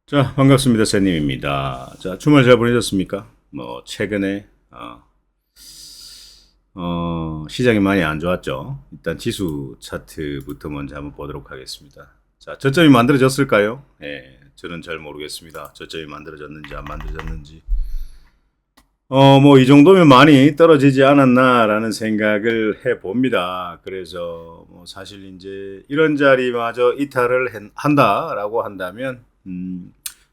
자, 반갑습니다. 새님입니다. 자, 주말 잘 보내셨습니까? 최근에, 시장이 많이 안 좋았죠. 일단 지수 차트부터 먼저 한번 보도록 하겠습니다. 자, 저점이 만들어졌을까요? 예, 저는 잘 모르겠습니다. 저점이 만들어졌는지 안 만들어졌는지. 이 정도면 많이 떨어지지 않았나라는 생각을 해 봅니다. 그래서, 사실 이제 이런 자리마저 이탈을 한다라고 한다면,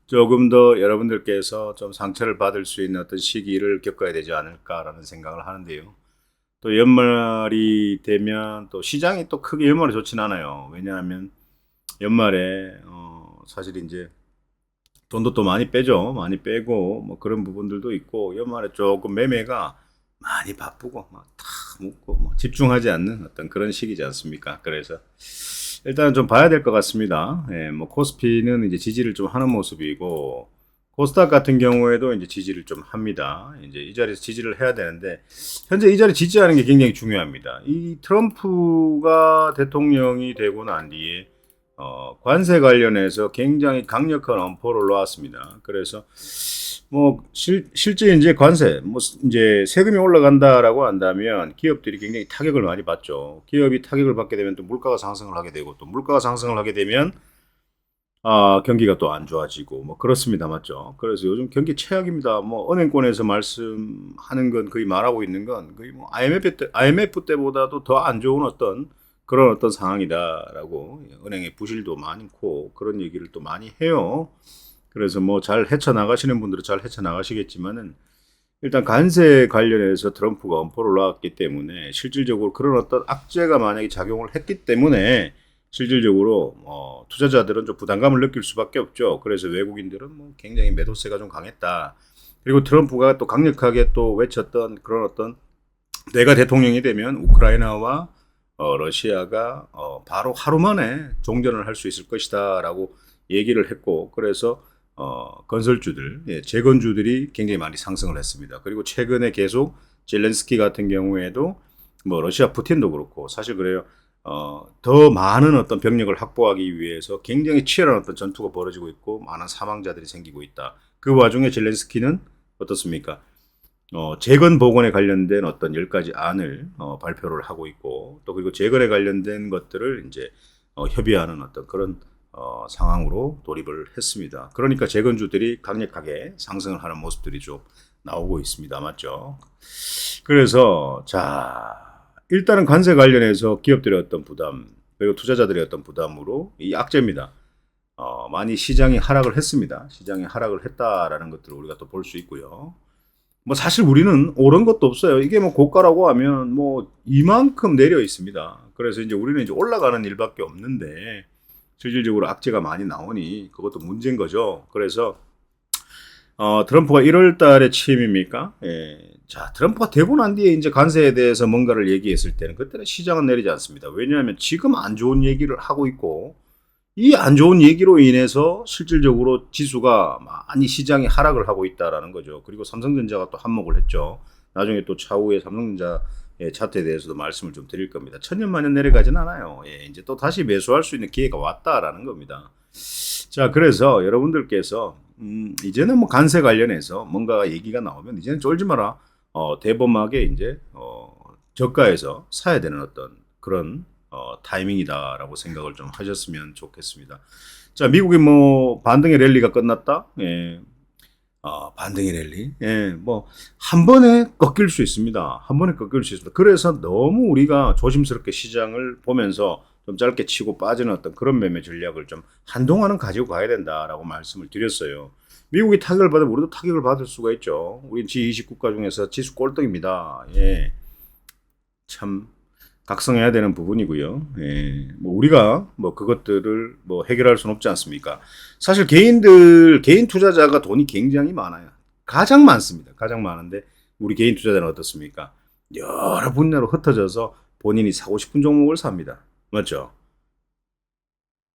조금 더 여러분들께서 좀 상처를 받을 수 있는 어떤 시기를 겪어야 되지 않을까라는 생각을 하는데요. 또 연말이 되면 또 시장이 또 크게 연말에 좋진 않아요. 왜냐하면 연말에, 사실 이제 돈도 또 많이 빼죠. 많이 빼고 뭐 그런 부분들도 있고 연말에 조금 매매가 많이 바쁘고 막 탁 묶고 뭐 집중하지 않는 어떤 그런 시기지 않습니까? 그래서 일단은 좀 봐야 될 것 같습니다. 예, 뭐 코스피는 이제 지지를 좀 하는 모습이고 코스닥 같은 경우에도 이제 지지를 좀 합니다. 이제 이 자리에서 지지를 해야 되는데 현재 이 자리 지지하는 게 굉장히 중요합니다. 이 트럼프가 대통령이 되고 난 뒤에 관세 관련해서 굉장히 강력한 엄포를 놓았습니다. 그래서 실제 이제 관세, 이제 세금이 올라간다라고 한다면 기업들이 굉장히 타격을 많이 받죠. 기업이 타격을 받게 되면 또 물가가 상승을 하게 되고 또 물가가 상승을 하게 되면 경기가 또 안 좋아지고 뭐 그렇습니다. 맞죠? 그래서 요즘 경기 최악입니다. 은행권에서 말씀하는 건 거의 말하고 있는 건 거의 IMF 때보다도 더 안 좋은 어떤 그런 어떤 상황이다라고 은행의 부실도 많고 그런 얘기를 또 많이 해요. 그래서 잘 헤쳐나가시는 분들은 잘 헤쳐나가시겠지만은 일단 관세 관련해서 트럼프가 엄포를 놨기 때문에 실질적으로 그런 어떤 악재가 만약에 작용을 했기 때문에 실질적으로 투자자들은 좀 부담감을 느낄 수밖에 없죠. 그래서 외국인들은 굉장히 매도세가 좀 강했다. 그리고 트럼프가 또 강력하게 또 외쳤던 그런 어떤 내가 대통령이 되면 우크라이나와 러시아가 바로 하루 만에 종전을 할 수 있을 것이다라고 얘기를 했고 그래서 건설주들, 예, 재건주들이 굉장히 많이 상승을 했습니다. 그리고 최근에 계속 젤렌스키 같은 경우에도 러시아 푸틴도 그렇고 사실 그래요. 더 많은 어떤 병력을 확보하기 위해서 굉장히 치열한 어떤 전투가 벌어지고 있고 많은 사망자들이 생기고 있다. 그 와중에 젤렌스키는 어떻습니까? 재건 복원에 관련된 어떤 10가지 안을 발표를 하고 있고 또 그리고 재건에 관련된 것들을 이제 협의하는 어떤 그런 상황으로 돌입을 했습니다. 그러니까 재건주들이 강력하게 상승을 하는 모습들이 좀 나오고 있습니다. 맞죠? 그래서 자 일단은 관세 관련해서 기업들의 어떤 부담 그리고 투자자들의 어떤 부담으로 이 악재입니다. 많이 시장이 하락을 했습니다. 시장이 하락을 했다라는 것들을 우리가 또 볼 수 있고요. 사실 우리는 오른 것도 없어요. 이게 고가라고 하면 이만큼 내려 있습니다. 그래서 이제 우리는 이제 올라가는 일밖에 없는데 실질적으로 악재가 많이 나오니 그것도 문제인 거죠. 그래서 트럼프가 1월 달에 취임입니까? 예. 자, 트럼프가 되고 난 뒤에 이제 관세에 대해서 뭔가를 얘기했을 때는 그때는 시장은 내리지 않습니다. 왜냐하면 지금 안 좋은 얘기를 하고 있고 이 안 좋은 얘기로 인해서 실질적으로 지수가 많이 시장이 하락을 하고 있다라는 거죠. 그리고 삼성전자가 또 한몫을 했죠. 나중에 또 차후에 삼성전자의 차트에 대해서도 말씀을 좀 드릴 겁니다. 천년만년 내려가진 않아요. 예, 이제 또 다시 매수할 수 있는 기회가 왔다라는 겁니다. 자, 그래서 여러분들께서 이제는 관세 관련해서 뭔가 얘기가 나오면 이제는 쫄지 마라. 대범하게 이제 저가에서 사야 되는 어떤 그런 타이밍이다라고 생각을 좀 하셨으면 좋겠습니다. 자, 미국이 반등의 랠리가 끝났다. 예. 반등의 랠리. 예, 한 번에 꺾일 수 있습니다. 한 번에 꺾일 수 있습니다. 그래서 너무 우리가 조심스럽게 시장을 보면서 좀 짧게 치고 빠지는 어떤 그런 매매 전략을 좀 한동안은 가지고 가야 된다라고 말씀을 드렸어요. 미국이 타격을 받으면 우리도 타격을 받을 수가 있죠. 우린 G20 국가 중에서 지수 꼴등입니다. 예. 참 각성해야 되는 부분이고요. 예. 우리가 그것들을 해결할 수는 없지 않습니까? 사실 개인 투자자가 돈이 굉장히 많아요. 가장 많습니다. 가장 많은데 우리 개인 투자자는 어떻습니까? 여러 분야로 흩어져서 본인이 사고 싶은 종목을 삽니다. 맞죠?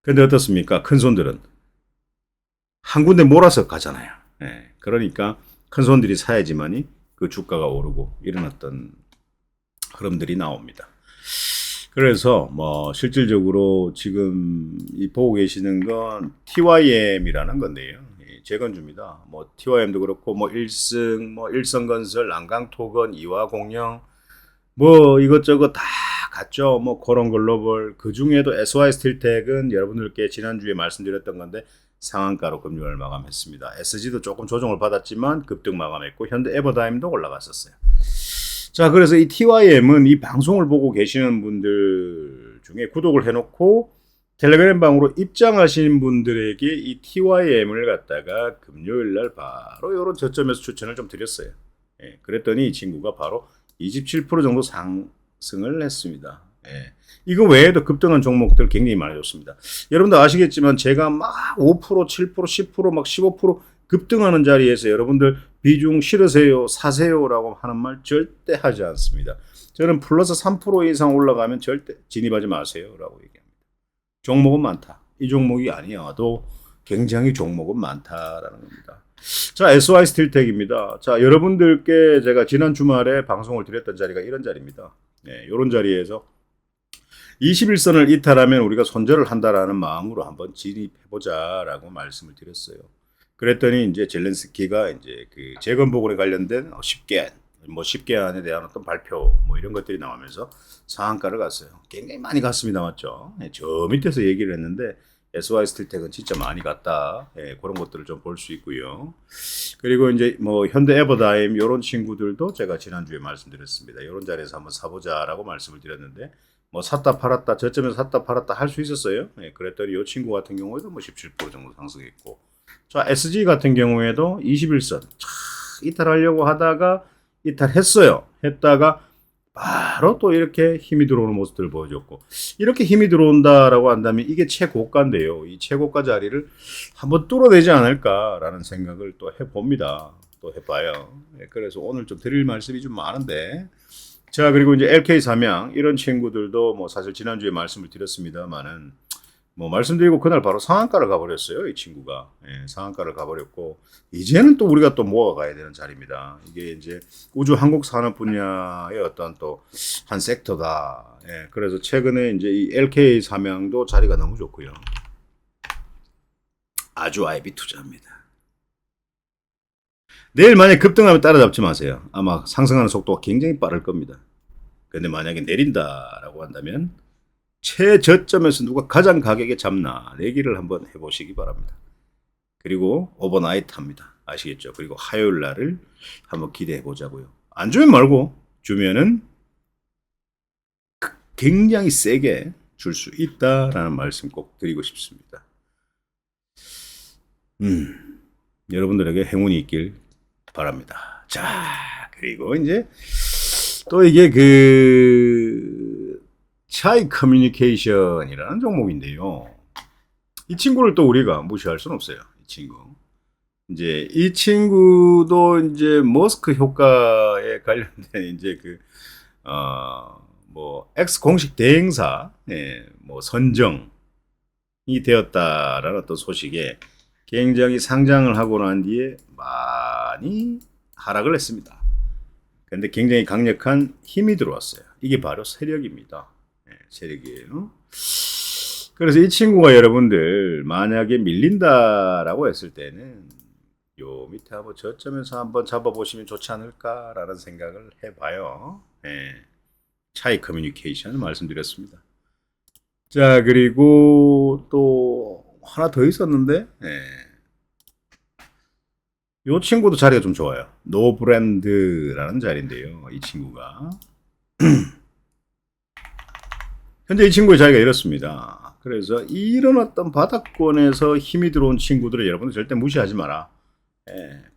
근데 어떻습니까? 큰 손들은 한 군데 몰아서 가잖아요. 예. 그러니까 큰 손들이 사야지만이 그 주가가 오르고 이런 어떤 흐름들이 나옵니다. 그래서 뭐 실질적으로 지금 이 보고 계시는 건 TYM이라는 건데요. 이 재건주입니다. 뭐 TYM도 그렇고 뭐 일승, 뭐 일성건설, 난강토건, 이화공영 뭐 이것저것 다 갔죠. 뭐 코론글로벌 그 중에도 SY스틸텍은 여러분들께 지난주에 말씀드렸던 건데 상한가로 금융을 마감했습니다. SG도 조금 조정을 받았지만 급등 마감했고 현대 에버다임도 올라갔었어요. 자, 그래서 이 TYM은 이 방송을 보고 계시는 분들 중에 구독을 해놓고 텔레그램 방으로 입장하신 분들에게 이 TYM을 갖다가 금요일 날 바로 이런 저점에서 추천을 좀 드렸어요. 예, 그랬더니 이 친구가 바로 27% 정도 상승을 했습니다. 예. 이거 외에도 급등한 종목들 굉장히 많이 좋습니다. 여러분도 아시겠지만 제가 막 5%, 7%, 10%, 막 15% 급등하는 자리에서 여러분들 비중 실으세요, 사세요라고 하는 말 절대 하지 않습니다. 저는 플러스 3% 이상 올라가면 절대 진입하지 마세요라고 얘기합니다. 종목은 많다. 이 종목이 아니어도 굉장히 종목은 많다라는 겁니다. 자, SY스틸텍입니다. 자, 여러분들께 제가 지난 주말에 방송을 드렸던 자리가 이런 자리입니다. 네, 이런 자리에서 21선을 이탈하면 우리가 손절을 한다라는 마음으로 한번 진입해보자라고 말씀을 드렸어요. 그랬더니 이제 젤렌스키가 이제 그 재건 보건에 관련된 10개안에 대한 어떤 발표 뭐 이런 것들이 나오면서 상한가를 갔어요. 굉장히 많이 갔습니다, 맞죠? 네, 저 밑에서 얘기를 했는데 SY스틸텍은 진짜 많이 갔다. 예, 그런 것들을 좀 볼 수 있고요. 그리고 이제 뭐 현대 에버다임 이런 친구들도 제가 지난주에 말씀드렸습니다. 이런 자리에서 한번 사보자라고 말씀을 드렸는데 뭐 샀다 팔았다 저점에서 샀다 팔았다 할 수 있었어요. 예, 그랬더니 이 친구 같은 경우에도 뭐 17% 정도 상승했고, 자 SG 같은 경우에도 21선 이탈하려고 하다가 이탈했어요. 했다가 바로 또 이렇게 힘이 들어오는 모습들을 보여줬고, 이렇게 힘이 들어온다라고 한다면 이게 최고가인데요. 이 최고가 자리를 한번 뚫어내지 않을까라는 생각을 또 해봅니다. 또 해봐요. 네, 그래서 오늘 좀 드릴 말씀이 좀 많은데, 자 그리고 이제 LK 삼양 이런 친구들도 뭐 사실 지난주에 말씀을 드렸습니다만은 뭐 말씀드리고 그날 바로 상한가를 가버렸어요. 이 친구가. 예, 상한가를 가버렸고 이제는 또 우리가 또 모아가야 되는 자리입니다. 이게 이제 우주 항공 산업 분야의 어떤 또 한 섹터다. 예, 그래서 최근에 이제 이 LK 삼양도 자리가 너무 좋고요. 아주 IB 투자입니다. 내일 만약 급등하면 따라잡지 마세요. 아마 상승하는 속도가 굉장히 빠를 겁니다. 근데 만약에 내린다라고 한다면 최저점에서 누가 가장 가격에 잡나 내기를 한번 해보시기 바랍니다. 그리고 오버나이트 합니다. 아시겠죠? 그리고 화요일 날을 한번 기대해 보자고요. 안 주면 말고 주면은 굉장히 세게 줄 수 있다라는 말씀 꼭 드리고 싶습니다. 여러분들에게 행운이 있길 바랍니다. 자, 그리고 이제 또 이게 그 차이 커뮤니케이션이라는 종목인데요. 이 친구를 또 우리가 무시할 수는 없어요. 이 친구. 이제 이 친구도 이제 머스크 효과에 관련된 이제 그 뭐 X 공식 대행사 뭐 선정이 되었다라는 어떤 소식에 굉장히 상장을 하고 난 뒤에 많이 하락을 했습니다. 그런데 굉장히 강력한 힘이 들어왔어요. 이게 바로 세력입니다. 세력이에요. 그래서 이 친구가 여러분들 만약에 밀린다라고 했을 때는 요 밑에 한번 저점에서 한번 잡아보시면 좋지 않을까라는 생각을 해봐요. 차이 커뮤니케이션 말씀드렸습니다. 자 그리고 또 하나 더 있었는데 이 친구도 자리가 좀 좋아요. 노브랜드라는 자리인데요. 이 친구가 현재 이 친구의 자리가 이렇습니다. 그래서 이런 어떤 바닥권에서 힘이 들어온 친구들을 여러분들 절대 무시하지 마라.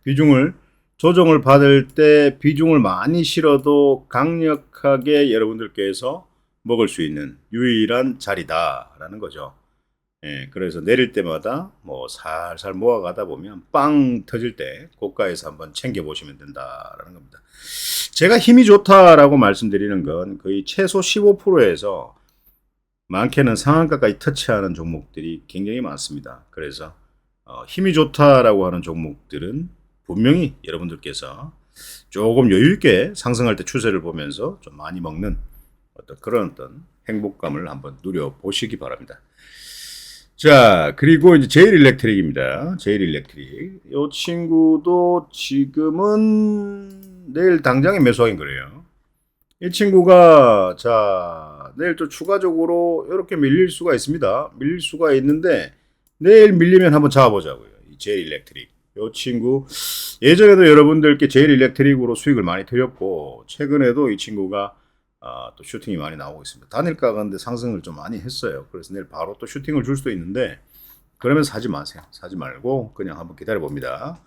비중을 조정을 받을 때 비중을 많이 실어도 강력하게 여러분들께서 먹을 수 있는 유일한 자리다라는 거죠. 그래서 내릴 때마다 뭐 살살 모아가다 보면 빵 터질 때 고가에서 한번 챙겨보시면 된다라는 겁니다. 제가 힘이 좋다라고 말씀드리는 건 거의 최소 15%에서 많게는 상한가까지 터치하는 종목들이 굉장히 많습니다. 그래서 힘이 좋다라고 하는 종목들은 분명히 여러분들께서 조금 여유있게 상승할 때 추세를 보면서 좀 많이 먹는 어떤 그런 어떤 행복감을 한번 누려보시기 바랍니다. 자, 그리고 이제 제일 일렉트릭입니다. 제일 일렉트릭. 이 친구도 지금은 내일 당장에 매수하긴 그래요. 이 친구가, 자, 내일 또 추가적으로 이렇게 밀릴 수가 있습니다. 밀릴 수가 있는데, 내일 밀리면 한번 잡아보자고요. 이 제일 일렉트릭. 이 친구, 예전에도 여러분들께 제일 일렉트릭으로 수익을 많이 드렸고, 최근에도 이 친구가 또 슈팅이 많이 나오고 있습니다. 단일가가 근데 상승을 좀 많이 했어요. 그래서 내일 바로 또 슈팅을 줄 수도 있는데, 그러면 사지 마세요. 사지 말고 그냥 한번 기다려 봅니다.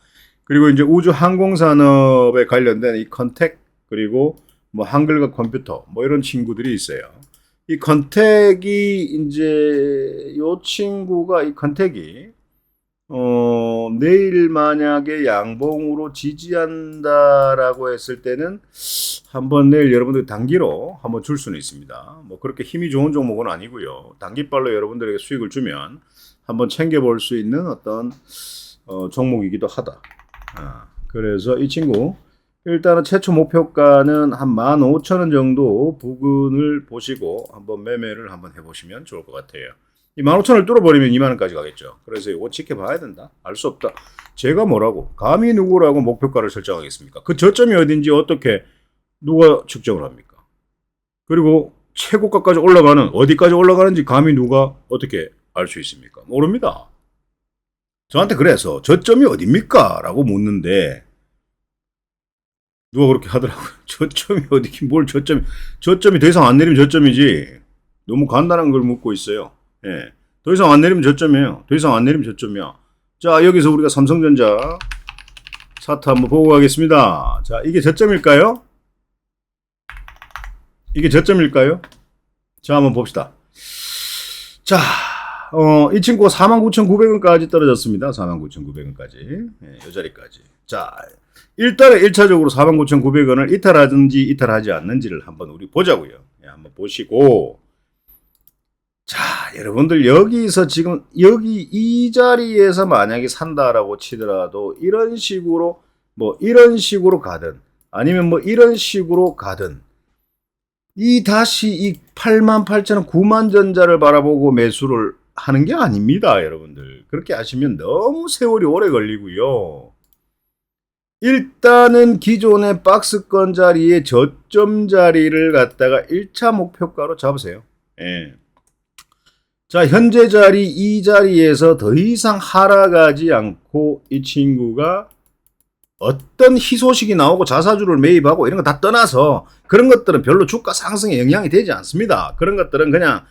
그리고 이제 우주 항공산업에 관련된 이 컨택, 그리고 뭐 한글과 컴퓨터, 뭐 이런 친구들이 있어요. 이 컨택이 이제 요 친구가 이 컨택이 내일 만약에 양봉으로 지지한다라고 했을 때는 한번 내일 여러분들 단기로 한번 줄 수는 있습니다. 뭐 그렇게 힘이 좋은 종목은 아니고요. 단기발로 여러분들에게 수익을 주면 한번 챙겨볼 수 있는 어떤 종목이기도 하다. 그래서 이 친구 일단은 최초 목표가는 한 15,000원 정도 부근을 보시고 한번 매매를 한번 해보시면 좋을 것 같아요. 이 15,000원을 뚫어버리면 2만원까지 가겠죠. 그래서 이거 지켜봐야 된다. 알 수 없다. 제가 뭐라고, 감히 누구라고 목표가를 설정하겠습니까? 그 저점이 어딘지 어떻게 누가 측정을 합니까? 그리고 최고가까지 올라가는, 어디까지 올라가는지 감히 누가 어떻게 알 수 있습니까? 모릅니다. 저한테 그래서 저점이 어딥니까? 라고 묻는데 누가 그렇게 하더라고요. 저점이 어디, 뭘 저점이 더 이상 안 내리면 저점이지. 너무 간단한 걸 묻고 있어요. 예. 더 이상 안 내리면 저점이에요. 더 이상 안 내리면 저점이야. 자, 여기서 우리가 삼성전자 차트 한번 보고 가겠습니다. 자, 이게 저점일까요? 이게 저점일까요? 자, 한번 봅시다. 자, 이 친구가 49,900원까지 떨어졌습니다. 49,900원까지. 예, 이 자리까지. 자, 일단은 1차적으로 49,900원을 이탈하든지 이탈하지 않는지를 한번 우리 보자고요. 예, 한번 보시고. 자, 여러분들 여기서 지금 여기 이 자리에서 만약에 산다라고 치더라도 이런 식으로 뭐 이런 식으로 가든 아니면 뭐 이런 식으로 가든 이 다시 이 88,000원 9만 전자를 바라보고 매수를 하는 게 아닙니다, 여러분들. 그렇게 하시면 너무 세월이 오래 걸리고요. 일단은 기존의 박스권 자리에 저점 자리를 갖다가 1차 목표가로 잡으세요. 예. 자, 현재 자리 이 자리에서 더 이상 하락하지 않고 이 친구가 어떤 희소식이 나오고 자사주를 매입하고 이런 거 다 떠나서 그런 것들은 별로 주가 상승에 영향이 되지 않습니다. 그런 것들은 그냥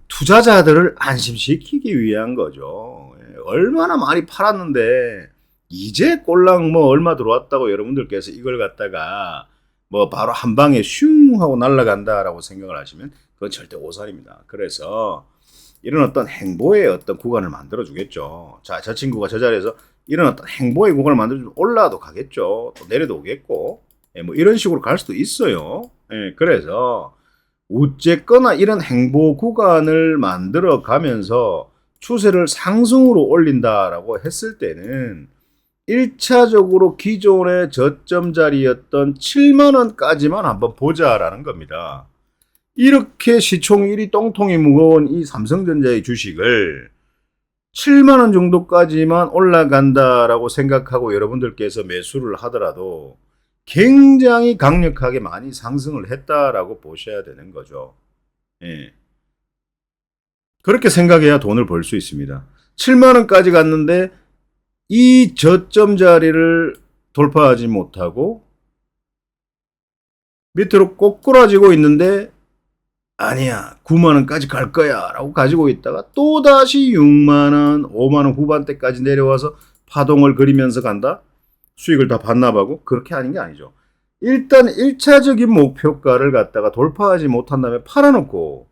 투자자들을 안심시키기 위한 거죠. 얼마나 많이 팔았는데 이제 꼴랑 뭐 얼마 들어왔다고 여러분들께서 이걸 갖다가 뭐 바로 한 방에 슝 하고 날아간다라고 생각을 하시면 그건 절대 오산입니다. 그래서 이런 어떤 행보의 어떤 구간을 만들어 주겠죠. 자, 저 친구가 저 자리에서 이런 어떤 행보의 구간을 만들어 주면 올라도 가겠죠. 또 내려도 오겠고. 예, 뭐 이런 식으로 갈 수도 있어요. 예, 그래서 어쨌거나 이런 행보 구간을 만들어 가면서 추세를 상승으로 올린다라고 했을 때는 1차적으로 기존의 저점 자리였던 7만원까지만 한번 보자라는 겁니다. 이렇게 시총일이 똥통이 무거운 이 삼성전자의 주식을 7만원 정도까지만 올라간다라고 생각하고 여러분들께서 매수를 하더라도 굉장히 강력하게 많이 상승을 했다라고 보셔야 되는 거죠. 예. 그렇게 생각해야 돈을 벌 수 있습니다. 7만원까지 갔는데 이 저점 자리를 돌파하지 못하고 밑으로 꼬꾸라지고 있는데 아니야 9만원까지 갈 거야 라고 가지고 있다가 또다시 6만원 5만원 후반대까지 내려와서 파동을 그리면서 간다? 수익을 다 반납하고? 그렇게 하는 게 아니죠. 일단 1차적인 목표가를 갖다가 돌파하지 못한 다음에 팔아놓고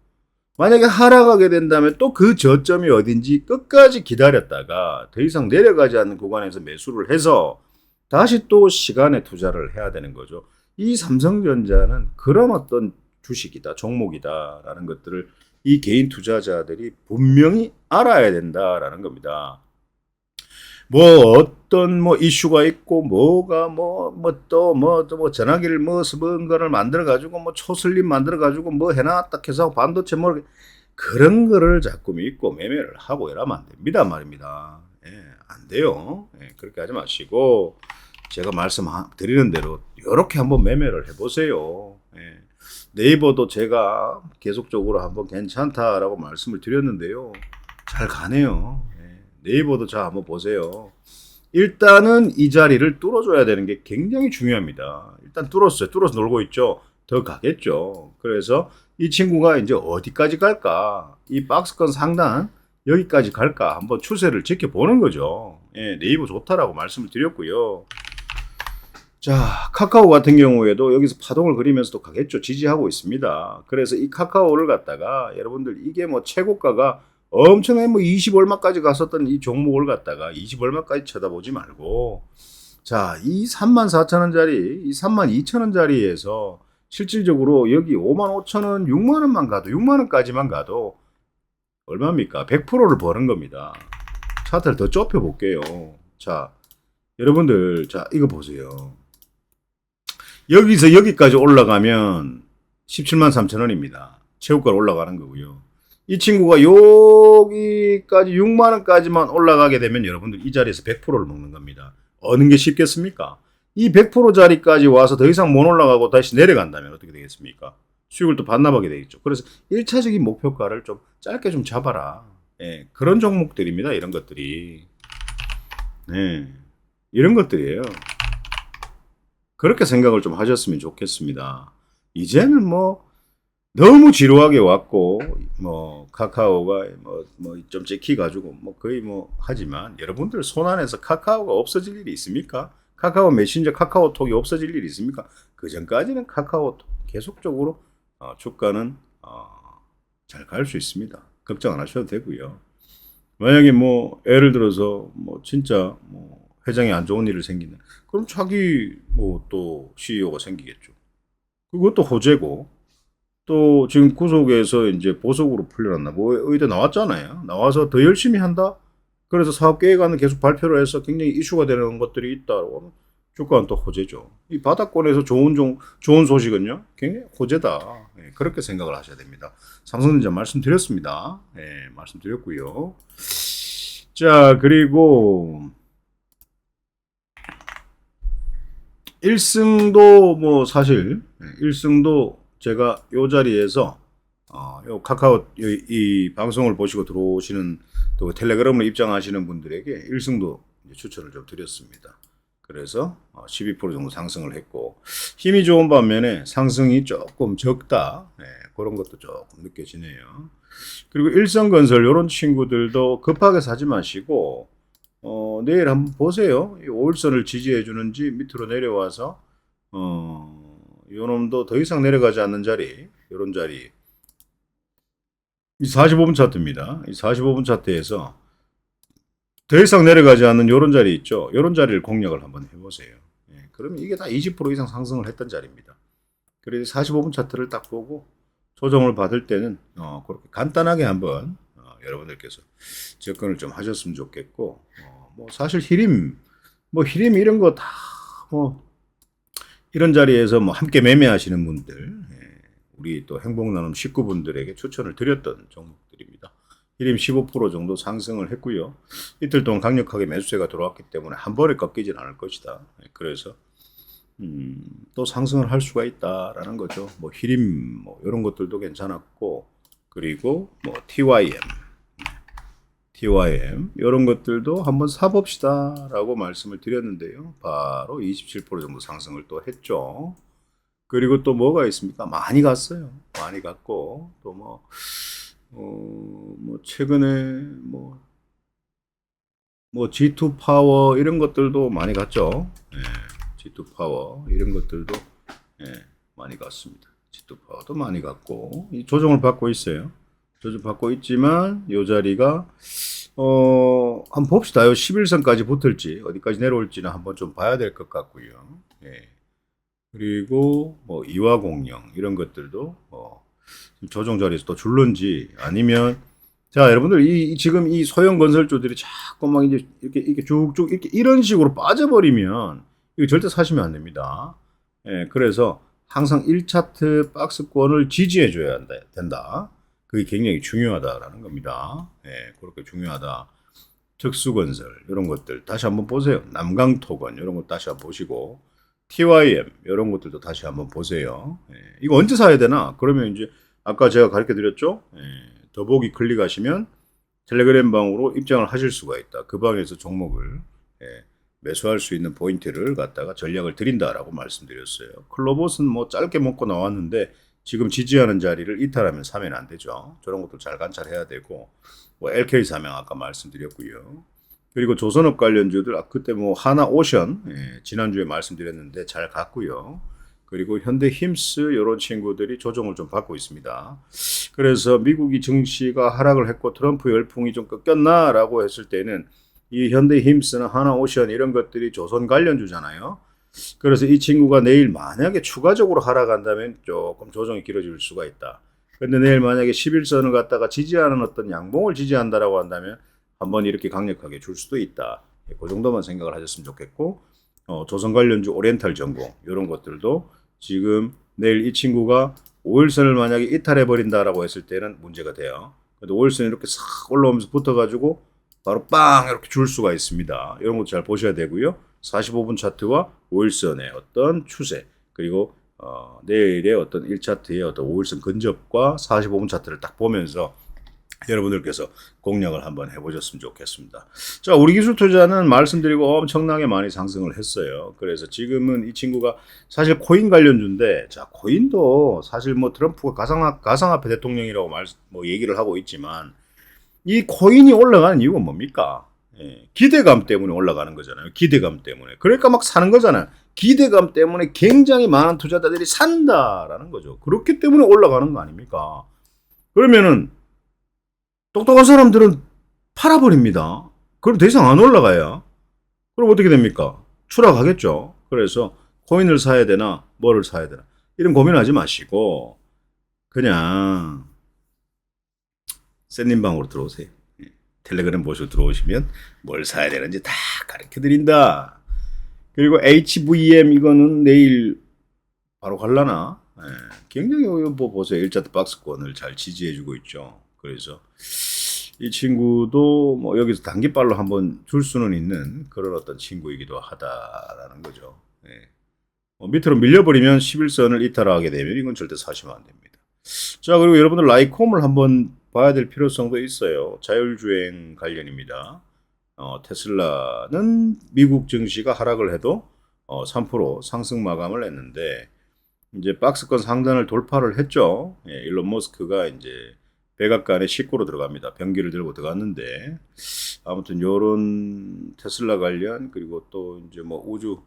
만약에 하락하게 된다면 또 그 저점이 어딘지 끝까지 기다렸다가 더 이상 내려가지 않는 구간에서 매수를 해서 다시 또 시간에 투자를 해야 되는 거죠. 이 삼성전자는 그런 어떤 주식이다, 종목이다라는 것들을 이 개인 투자자들이 분명히 알아야 된다라는 겁니다. 뭐 어떤 뭐 이슈가 있고 뭐가 뭐 전화기를 뭔가를 만들어 가지고 뭐 초슬림 만들어 가지고 뭐 해놨다 해서 반도체 뭐 그런 거를 자꾸 믿고 매매를 하고 이러면 안 됩니다 말입니다. 예, 안 돼요. 예, 그렇게 하지 마시고 제가 말씀드리는 대로 이렇게 한번 매매를 해보세요. 예. 네이버도 제가 계속적으로 한번 괜찮다라고 말씀을 드렸는데요. 잘 가네요. 예. 네이버도 자 한번 보세요. 일단은 이 자리를 뚫어줘야 되는 게 굉장히 중요합니다. 일단 뚫었어요. 뚫어서 놀고 있죠. 더 가겠죠. 그래서 이 친구가 이제 어디까지 갈까? 이 박스권 상단 여기까지 갈까? 한번 추세를 지켜보는 거죠. 예, 네이버 좋다라고 말씀을 드렸고요. 자, 카카오 같은 경우에도 여기서 파동을 그리면서도 가겠죠. 지지하고 있습니다. 그래서 이 카카오를 갖다가 여러분들 이게 뭐 최고가가 엄청나게 뭐 20 얼마까지 갔었던 이 종목을 갖다가 20 얼마까지 쳐다보지 말고 자, 이 34,000원짜리, 이 32,000원짜리에서 실질적으로 여기 55,000원, 6만원만 가도 6만원까지만 가도 얼마입니까? 100%를 버는 겁니다. 차트를 더 좁혀 볼게요. 자, 여러분들 자 이거 보세요. 여기서 여기까지 올라가면 17만 3천원입니다. 최고가로 올라가는 거고요. 이 친구가 여기까지 6만원까지만 올라가게 되면 여러분들 이 자리에서 100%를 먹는 겁니다. 어느 게 쉽겠습니까? 이 100% 자리까지 와서 더 이상 못 올라가고 다시 내려간다면 어떻게 되겠습니까? 수익을 또 반납하게 되겠죠. 그래서 1차적인 목표가를 좀 짧게 좀 잡아라. 예, 그런 종목들입니다. 이런 것들이. 네, 이런 것들이에요. 그렇게 생각을 좀 하셨으면 좋겠습니다. 이제는 뭐 너무 지루하게 왔고 뭐 카카오가 뭐 좀 찍히 가지고 뭐 거의 뭐 하지만 여러분들 손 안에서 카카오가 없어질 일이 있습니까? 카카오 메신저 카카오톡이 없어질 일이 있습니까? 그 전까지는 카카오톡 계속적으로 주가는 잘 갈 수 있습니다. 걱정 안 하셔도 되고요. 만약에 뭐 예를 들어서 뭐 진짜 뭐 회장이 안 좋은 일을 생기는 그럼 자기 뭐 또 CEO가 생기겠죠. 그것도 호재고 또 지금 구속에서 이제 보석으로 풀려났나 뭐 의대 나왔잖아요. 나와서 더 열심히 한다. 그래서 사업 계획안을 계속 발표를 해서 굉장히 이슈가 되는 것들이 있다고 하면 주가는 또 호재죠. 이 바닥권에서 좋은 소식은요, 굉장히 호재다. 예, 그렇게 생각을 하셔야 됩니다. 삼성전자 말씀드렸습니다. 예, 말씀드렸고요. 자, 그리고 1승도 뭐 사실 1승도 제가 요 자리에서 요 카카오 이 방송을 보시고 들어오시는 또 텔레그램으로 입장하시는 분들에게 1승도 추천을 좀 드렸습니다. 그래서 12% 정도 상승을 했고 힘이 좋은 반면에 상승이 조금 적다. 네, 그런 것도 조금 느껴지네요. 그리고 일성건설 이런 친구들도 급하게 사지 마시고 내일 한번 보세요. 이 5일선을 지지해 주는지 밑으로 내려와서 요놈도 더 이상 내려가지 않는 자리, 요런 자리. 이 45분 차트입니다. 이 45분 차트에서 더 이상 내려가지 않는 요런 자리 있죠. 요런 자리를 공략을 한번 해보세요. 예, 그러면 이게 다 20% 이상 상승을 했던 자리입니다. 그래서 45분 차트를 딱 보고 조정을 받을 때는 그렇게 간단하게 한번 여러분들께서 접근을 좀 하셨으면 좋겠고 뭐 사실 히림 이런 거 다 뭐 이런 자리에서 뭐 함께 매매하시는 분들 우리 또 행복나눔 식구분들에게 추천을 드렸던 종목들입니다. 히림 15% 정도 상승을 했고요. 이틀 동안 강력하게 매수세가 들어왔기 때문에 한 번에 꺾이진 않을 것이다. 그래서 또 상승을 할 수가 있다라는 거죠. 뭐 히림 뭐 이런 것들도 괜찮았고 그리고 뭐 TYM 이런 것들도 한번 사봅시다라고 말씀을 드렸는데요. 바로 27% 정도 상승을 또 했죠. 그리고 또 뭐가 있습니까? 많이 갔어요. 많이 갔고 또 뭐 최근에 뭐 G2 파워 이런 것들도 많이 갔죠. 예, G2 파워 이런 것들도 많이 갔습니다. G2 파워도 많이 갔고 조정을 받고 있어요. 조정 받고 있지만 이 자리가 한번 봅시다. 요 11선까지 붙을지 어디까지 내려올지는 한번 좀 봐야 될 것 같고요. 예. 그리고 뭐 이화공영 이런 것들도 조정 자리에서 또 줄는지 아니면 자, 여러분들 지금 이 소형 건설주들이 자꾸 막 이제 이렇게 쭉쭉 이렇게 이런 식으로 빠져버리면 이거 절대 사시면 안 됩니다. 예, 그래서 항상 1차트 박스권을 지지해 줘야 된다. 그게 굉장히 중요하다라는 겁니다. 예, 그렇게 중요하다. 특수건설 이런 것들 다시 한번 보세요. 남강토건 이런 것 다시 한번 보시고 TYM 이런 것들도 다시 한번 보세요. 예, 이거 언제 사야 되나? 그러면 이제 아까 제가 가르쳐 드렸죠. 예, 더보기 클릭하시면 텔레그램 방으로 입장을 하실 수가 있다. 그 방에서 종목을 매수할 수 있는 포인트를 갖다가 전략을 드린다라고 말씀드렸어요. 클로봇은 뭐 짧게 먹고 나왔는데 지금 지지하는 자리를 이탈하면 사면 안 되죠. 저런 것도 잘 관찰해야 되고 뭐 LK 사명 아까 말씀드렸고요. 그리고 조선업 관련주들 그때 뭐 하나오션 지난주에 말씀드렸는데 잘 갔고요. 그리고 현대힘스 이런 친구들이 조정을 좀 받고 있습니다. 그래서 미국이 증시가 하락을 했고 트럼프 열풍이 좀 꺾였나라고 했을 때는 이 현대힘스나 하나오션 이런 것들이 조선 관련주잖아요. 그래서 이 친구가 내일 만약에 추가적으로 하락한다면 조금 조정이 길어질 수가 있다. 근데 내일 만약에 11선을 갖다가 지지하는 어떤 양봉을 지지한다라고 한다면 한번 이렇게 강력하게 줄 수도 있다. 그 정도만 생각을 하셨으면 좋겠고 조선 관련주 오리엔탈 전공 이런 것들도 지금 내일 이 친구가 5일선을 만약에 이탈해버린다라고 했을 때는 문제가 돼요. 근데 5일선이 이렇게 싹 올라오면서 붙어가지고 바로 빵 이렇게 줄 수가 있습니다. 이런 것도 잘 보셔야 되고요. 45분 차트와 5일선의 어떤 추세 그리고 내일의 어떤 1차트의 어떤 5일선 근접과 45분 차트를 딱 보면서 여러분들께서 공략을 한번 해보셨으면 좋겠습니다. 자, 우리 기술 투자는 말씀드리고 엄청나게 많이 상승을 했어요. 그래서 지금은 이 친구가 사실 코인 관련주인데, 자, 코인도 사실 뭐 트럼프가 가상화폐 대통령이라고 뭐 얘기를 하고 있지만, 이 코인이 올라가는 이유가 뭡니까? 예, 기대감 때문에 올라가는 거잖아요. 기대감 때문에. 그러니까 막 사는 거잖아요. 기대감 때문에 굉장히 많은 투자자들이 산다라는 거죠. 그렇기 때문에 올라가는 거 아닙니까? 그러면은 똑똑한 사람들은 팔아버립니다. 그럼 더 이상 안 올라가요. 그럼 어떻게 됩니까? 추락하겠죠. 그래서 코인을 사야 되나 뭐를 사야 되나 이런 고민하지 마시고 그냥 샌님 방으로 들어오세요. 텔레그램 보시고 들어오시면 뭘 사야 되는지 다 가르쳐 드린다. 그리고 HVM 이거는 내일 바로 갈라나? 굉장히 뭐 보세요. 1차트 박스권을 잘 지지해주고 있죠. 그래서 이 친구도 뭐 여기서 단기발로 한번 줄 수는 있는 그런 어떤 친구이기도 하다라는 거죠. 밑으로 밀려버리면 11선을 이탈하게 되면 이건 절대 사시면 안 됩니다. 자, 그리고 여러분들 라이콤을 한번 봐야 될 필요성도 있어요. 자율주행 관련입니다. 테슬라는 미국 증시가 하락을 해도 3% 상승 마감을 했는데 이제 박스권 상단을 돌파를 했죠. 일론 머스크가 이제 백악관에 식구로 들어갑니다. 병기를 들고 들어갔는데 아무튼 요런 테슬라 관련 그리고 또 이제 뭐 우주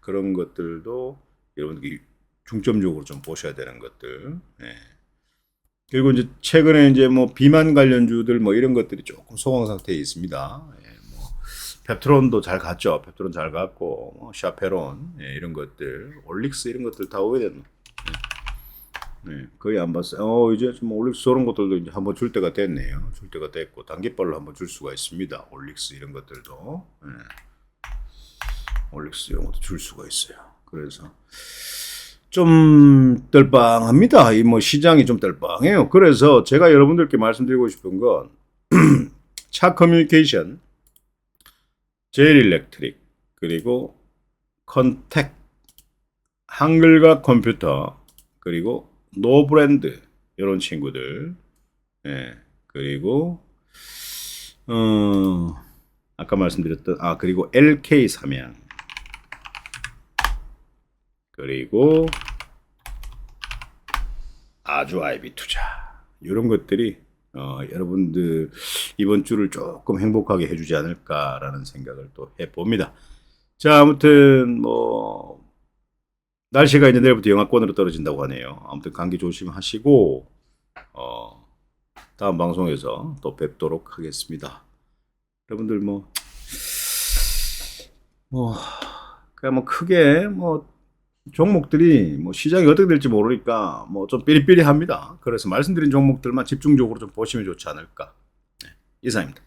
그런 것들도 여러분들이 중점적으로 좀 보셔야 되는 것들. 그리고 이제 최근에 이제 뭐 비만 관련주들 뭐 이런 것들이 조금 소강 상태에 있습니다. 뭐 펩트론도 잘 갔죠. 펩트론 잘 갔고 뭐 샤페론 이런 것들, 올릭스 이런 것들 다 오게 됐네. 거의 안 봤어요. 이제 뭐 올릭스 저런 것들도 이제 한번 줄 때가 됐네요. 줄 때가 됐고 단기발로 한번 줄 수가 있습니다. 올릭스 이런 것들도 올릭스 이런 것도 줄 수가 있어요. 그래서 좀 떨빵합니다. 이 뭐 시장이 좀 떨빵해요. 그래서 제가 여러분들께 말씀드리고 싶은 건 차 커뮤니케이션, 제일 일렉트릭, 그리고 컨택, 한글과 컴퓨터, 그리고 노브랜드 이런 친구들, 그리고 아까 말씀드렸던 그리고 LK 삼양, 그리고 아주 아이비 투자 이런 것들이 여러분들 이번 주를 조금 행복하게 해주지 않을까라는 생각을 또 해봅니다. 자, 아무튼 뭐 날씨가 이제 내일부터 영하권으로 떨어진다고 하네요. 아무튼 감기 조심하시고 다음 방송에서 또 뵙도록 하겠습니다. 여러분들 그냥 뭐 크게 종목들이 시장이 어떻게 될지 모르니까 좀 삐리삐리합니다. 그래서 말씀드린 종목들만 집중적으로 좀 보시면 좋지 않을까 이상입니다.